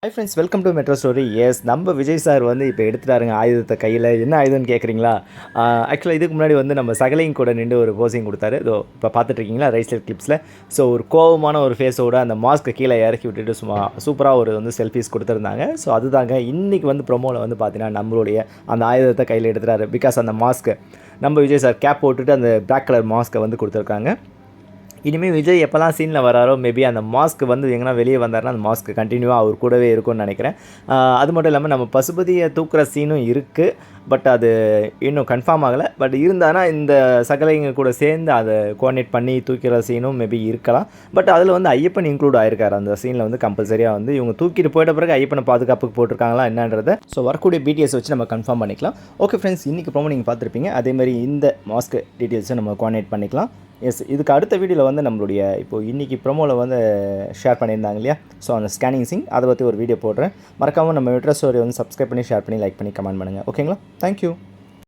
Hi friends, welcome to metro story. Yes, நம்ம Vijay sir வந்து இப்போ எடுத்துட்டாருங்க ஆயுதத்தை கையில். என்ன ஆயுதம்னு கேட்குறீங்களா? ஆக்சுவலாக இதுக்கு முன்னாடி வந்து நம்ம சகலையும் கூட நின்று ஒரு போசிங் கொடுத்தாரு. இதோ இப்போ பார்த்துட்ருக்கீங்களா ரைட் சைட் கிளிப்ஸில். ஸோ ஒரு கோவமான ஒரு ஃபேஸோட அந்த மாஸ்க்கை கீழே இறக்கி விட்டுட்டு சும்மா சூப்பராக ஒரு வந்து செல்ஃபீஸ் கொடுத்துருந்தாங்க. ஸோ அதுதாங்க இன்றைக்கி வந்து ப்ரொமோவில் வந்து பார்த்தீங்கன்னா நம்மளுடைய அந்த ஆயுதத்தை கையில் எடுத்துட்டாரு. பிகாஸ் அந்த மாஸ்க்கு நம்ம விஜய் சார் கேப் போட்டுட்டு அந்த பிளாக் கலர் மாஸ்க்கை வந்து கொடுத்துருக்காங்க. இனிமேல் விஜய் எப்போல்லாம் சீனில் வராரோ மேபி அந்த மாஸ்க் வந்து எங்கன்னா வெளியே வந்தார்னா அந்த மாஸ்க் கண்டினியூவாக அவர் கூடவே இருக்கும்னு நினைக்கிறேன். அது மட்டும் இல்லாமல் நம்ம பசுபதியை தூக்குற சீனும் இருக்குது. பட் அது இன்னும் கன்ஃபார்ம் ஆகலை. பட் இருந்தானா இந்த சகலைங்க கூட சேர்ந்து அதை கோஆர்டினேட் பண்ணி தூக்கிற சீனும் மேபி இருக்கலாம். பட் அதில் வந்து ஐயப்பன் இன்க்ளூட் ஆயிருக்கார் அந்த சீனில் வந்து கம்பல்சரியாக வந்து இவங்க தூக்கிட்டு போயிட்ட பிறகு ஐயப்பனை பாதுகாப்புக்கு போட்டிருக்காங்களா என்னன்றதை ஸோ வரக்கூடிய பிடிஎஸ் வச்சு நம்ம கன்ஃபார்ம் பண்ணிக்கலாம். ஓகே ஃப்ரெண்ட்ஸ், இன்றைக்கி ப்ரோமோ நீங்கள் பார்த்துருப்பீங்க. அதேமாதிரி இந்த மாஸ்க் டீட்டெயில்ஸை நம்ம கோஆர்டினேட் பண்ணிக்கலாம். எஸ், இதுக்கு அடுத்த வீடியோவில் வந்து நம்மளுடைய இப்போது இன்றைக்கி ப்ரோமோவில் வந்து ஷேர் பண்ணியிருந்தாங்க இல்லையா, ஸோ அந்த ஸ்கேனிங் சிங் அதை பற்றி ஒரு வீடியோ போடுறேன். மறக்காமல் நம்ம மெட்ரோ ஸ்டோரி வந்து சப்ஸ்கிரைப் பண்ணி ஷேர் பண்ணி லைக் பண்ணி கமெண்ட் பண்ணுங்கள். ஓகேங்களா? தேங்க்யூ.